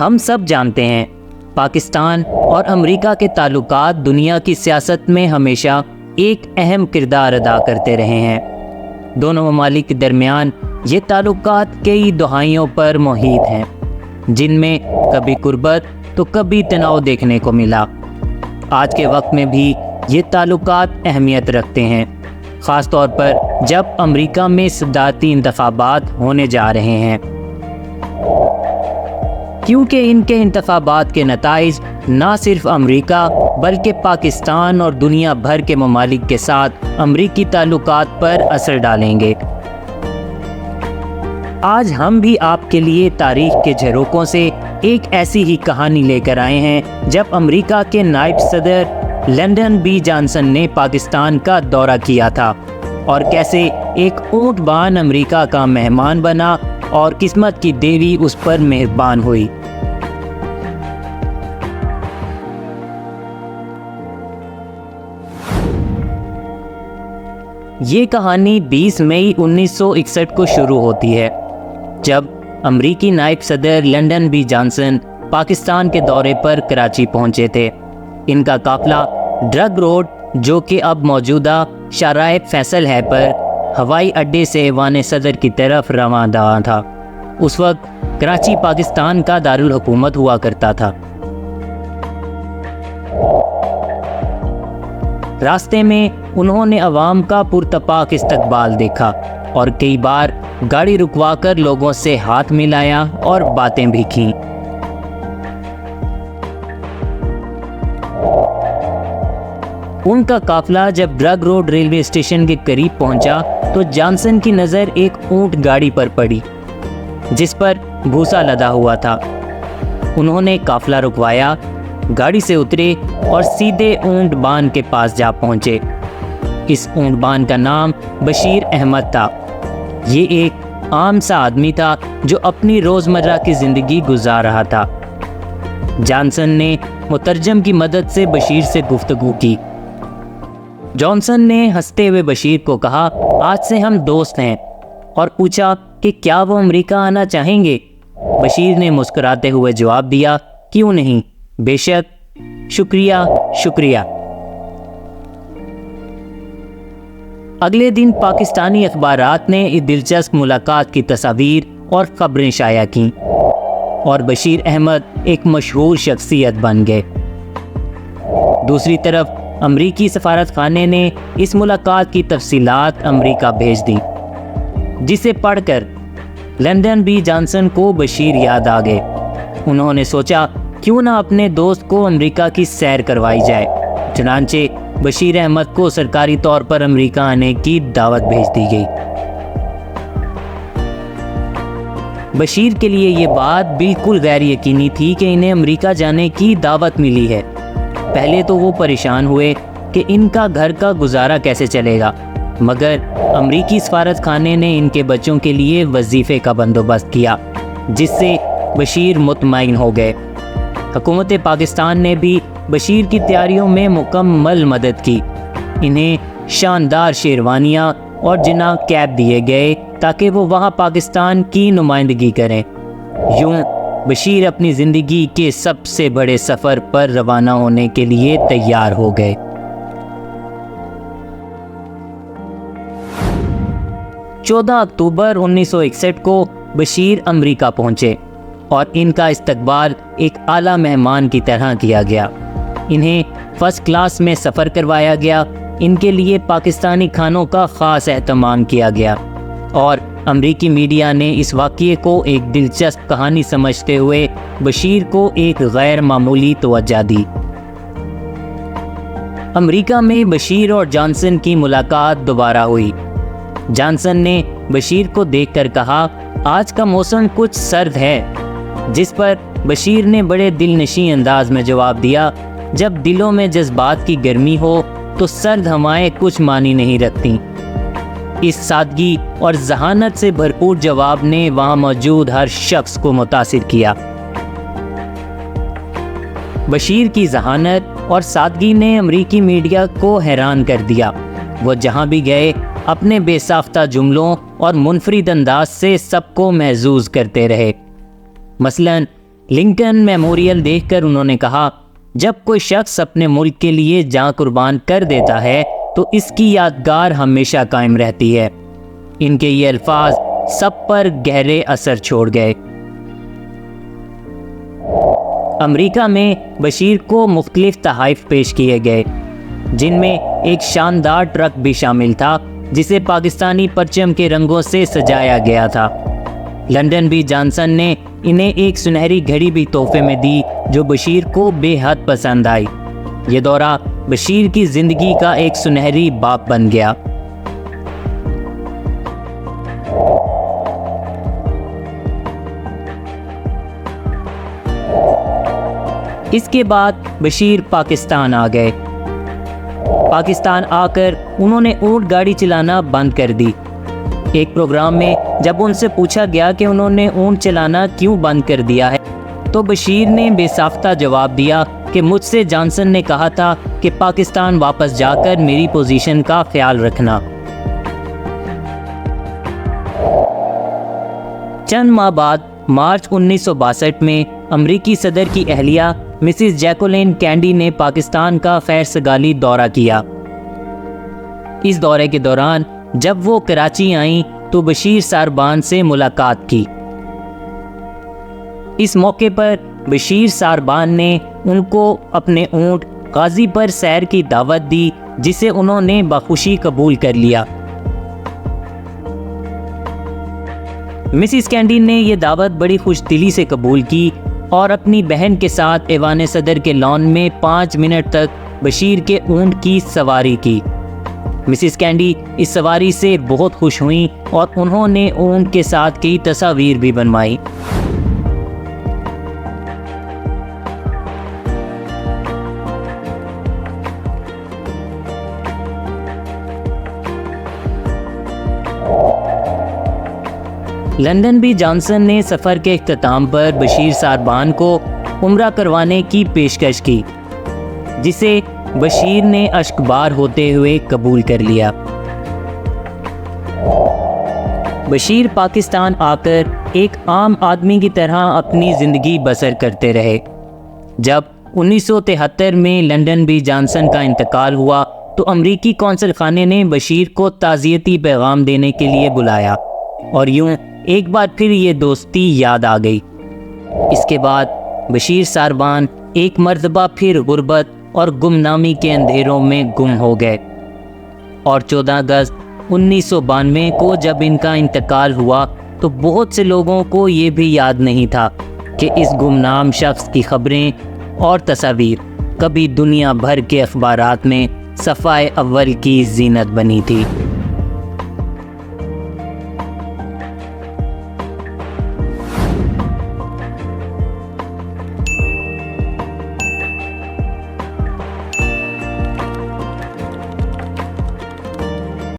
ہم سب جانتے ہیں پاکستان اور امریکہ کے تعلقات دنیا کی سیاست میں ہمیشہ ایک اہم کردار ادا کرتے رہے ہیں۔ دونوں ممالک کے درمیان یہ تعلقات کئی دہائیوں پر محیط ہیں، جن میں کبھی قربت تو کبھی تناؤ دیکھنے کو ملا۔ آج کے وقت میں بھی یہ تعلقات اہمیت رکھتے ہیں، خاص طور پر جب امریکہ میں صدارتی انتخابات ہونے جا رہے ہیں، کیونکہ ان کے انتخابات کے نتائج نہ صرف امریکہ بلکہ پاکستان اور دنیا بھر کے ممالک کے ساتھ امریکی تعلقات پر اثر ڈالیں گے۔ آج ہم بھی آپ کے لیے تاریخ کے جھروکوں سے ایک ایسی ہی کہانی لے کر آئے ہیں جب امریکہ کے نائب صدر لنڈن بی جانسن نے پاکستان کا دورہ کیا تھا اور کیسے ایک اونٹ بان امریکہ کا مہمان بنا اور قسمت کی دیوی اس پر مہربان ہوئی۔ یہ کہانی 20 مئی 1961 کو شروع ہوتی ہے، جب امریکی نائب صدر لنڈن بی جانسن پاکستان کے دورے پر کراچی پہنچے تھے۔ ان کا قافلہ ڈرگ روڈ، جو کہ اب موجودہ شارع فیصل ہے، پر ہوائی اڈے سے ایوان صدر کی طرف رواں دواں تھا۔ اس وقت کراچی پاکستان کا دارالحکومت ہوا کرتا تھا۔ راستے میں انہوں نے عوام کا پرتپاک استقبال دیکھا اور کئی بار گاڑی رکوا کر لوگوں سے ہاتھ ملایا اور باتیں بھی کیں۔ ان کا قافلہ جب ڈرگ روڈ ریلوے اسٹیشن کے قریب پہنچا تو جانسن کی نظر ایک اونٹ گاڑی پر پڑی جس پر بھوسا لدا ہوا تھا۔ انہوں نے قافلہ رکوایا، گاڑی سے اترے اور سیدھے اونٹ بان کے پاس جا پہنچے۔ اس اونٹ بان کا نام بشیر احمد تھا۔ یہ ایک عام سا آدمی تھا جو اپنی روزمرہ کی زندگی گزار رہا تھا۔ جانسن نے مترجم کی مدد سے بشیر سے گفتگو کی۔ جانسن نے ہنستے ہوئے بشیر کو کہا، آج سے ہم دوست ہیں، اور پوچھا کہ کیا وہ امریکہ آنا چاہیں گے؟ بشیر نے مسکراتے ہوئے جواب دیا، کیوں نہیں، بے شک، شکریہ شکریہ۔ اگلے دن پاکستانی اخبارات نے اس دلچسپ ملاقات کی تصاویر اور خبریں شائع کیں اور بشیر احمد ایک مشہور شخصیت بن گئے۔ دوسری طرف امریکی سفارت خانے نے اس ملاقات کی تفصیلات امریکہ بھیج دیں، جسے پڑھ کر لنڈن بی جانسن کو بشیر یاد آ گئے۔ انہوں نے سوچا کیوں نہ اپنے دوست کو امریکہ کی سیر کروائی جائے۔ چنانچہ بشیر احمد کو سرکاری طور پر امریکہ آنے کی دعوت بھیج دی گئی۔ بشیر کے لیے یہ بات بالکل غیر یقینی تھی کہ انہیں امریکہ جانے کی دعوت ملی ہے۔ پہلے تو وہ پریشان ہوئے کہ ان کا گھر کا گزارا کیسے چلے گا، مگر امریکی سفارت خانے نے ان کے بچوں کے لیے وظیفے کا بندوبست کیا، جس سے بشیر مطمئن ہو گئے۔ حکومت پاکستان نے بھی بشیر کی تیاریوں میں مکمل مدد کی۔ انہیں شاندار شیروانیاں اور جناح کیپ دیے گئے تاکہ وہ وہاں پاکستان کی نمائندگی کریں۔ یوں بشیر اپنی زندگی کے سب سے بڑے سفر پر روانہ ہونے کے لیے تیار ہو گئے۔ 14 اکتوبر 1961 کو بشیر امریکہ پہنچے اور ان کا استقبال ایک اعلیٰ مہمان کی طرح کیا گیا۔ انہیں فرسٹ کلاس میں سفر کروایا گیا۔ ان کے لیے پاکستانی کھانوں کا خاص اہتمام کیا گیا اور امریکی میڈیا نے اس واقعے کو ایک دلچسپ کہانی سمجھتے ہوئے بشیر کو ایک غیر معمولی توجہ دی۔ امریکہ میں بشیر اور جانسن کی ملاقات دوبارہ ہوئی۔ جانسن نے بشیر کو دیکھ کر کہا، آج کا موسم کچھ سرد ہے، جس پر بشیر نے بڑے دل نشیں انداز میں جواب دیا، جب دلوں میں جذبات کی گرمی ہو تو سرد ہوائیں کچھ معنی نہیں رکھتی۔ اس سادگی اور ذہانت سے بھرپور جواب نے وہاں موجود ہر شخص کو متاثر کیا۔ بشیر کی ذہانت اور سادگی نے امریکی میڈیا کو حیران کر دیا۔ وہ جہاں بھی گئے اپنے بے ساختہ جملوں اور منفرد انداز سے سب کو محظوظ کرتے رہے۔ مثلاً لنکن میموریل دیکھ کر انہوں نے کہا، جب کوئی شخص اپنے ملک کے لیے جان قربان کر دیتا ہے تو اس کی یادگار ہمیشہ قائم رہتی ہے۔ ان کے یہ الفاظ سب پر گہرے اثر چھوڑ گئے۔ امریکہ میں بشیر کو مختلف تحائف پیش کیے گئے، جن میں ایک شاندار ٹرک بھی شامل تھا جسے پاکستانی پرچم کے رنگوں سے سجایا گیا تھا۔ لنڈن بی جانسن نے انہیں ایک سنہری گھڑی بھی تحفے میں دی جو بشیر کو بے حد پسند آئی۔ یہ دورہ بشیر کی زندگی کا ایک سنہری باب بن گیا۔ اس کے بعد بشیر پاکستان آ گئے۔ پاکستان آ کر انہوں نے اونٹ گاڑی چلانا بند کر دی۔ ایک پروگرام میں جب ان سے پوچھا گیا کہ انہوں نے اونٹ چلانا کیوں بند کر دیا ہے تو بشیر نے بے ساختہ جواب دیا کہ مجھ سے جانسن نے کہا تھا کہ پاکستان واپس جا کر میری پوزیشن کا خیال رکھنا۔ چند ماہ بعد مارچ 1962 میں امریکی صدر کی اہلیہ مسز جیکولین کینڈی نے پاکستان کا خیر سگالی دورہ کیا۔ اس دورے کے دوران جب وہ کراچی آئیں تو بشیر ساربان سے ملاقات کی۔ اس موقع پر بشیر ساربان نے ان کو اپنے اونٹ غازی پر سیر کی دعوت دی جسے انہوں نے بخوشی قبول کر لیا۔ مسز کینڈی نے یہ دعوت بڑی خوش دلی سے قبول کی اور اپنی بہن کے ساتھ ایوان صدر کے لان میں 5 منٹ تک بشیر کے اونٹ کی سواری کی۔ مسز کینڈی اس سواری سے بہت خوش ہوئیں اور انہوں نے اونٹ کے ساتھ کئی تصاویر بھی بنوائیں۔ لنڈن بی جانسن نے سفر کے اختتام پر بشیر ساربان کو عمرہ کروانے کی پیشکش کی، جسے بشیر نے اشکبار ہوتے ہوئے قبول کر لیا۔ بشیر پاکستان آ کر ایک عام آدمی کی طرح اپنی زندگی بسر کرتے رہے۔ جب 1973 میں لنڈن بی جانسن کا انتقال ہوا تو امریکی قونصل خانے نے بشیر کو تعزیتی پیغام دینے کے لیے بلایا اور یوں ایک بار پھر یہ دوستی یاد آ گئی۔ اس کے بعد بشیر ساربان ایک مرتبہ پھر غربت اور گمنامی کے اندھیروں میں گم ہو گئے، اور 14 اگست 1992 کو جب ان کا انتقال ہوا تو بہت سے لوگوں کو یہ بھی یاد نہیں تھا کہ اس گمنام شخص کی خبریں اور تصاویر کبھی دنیا بھر کے اخبارات میں صفحہ اول کی زینت بنی تھی۔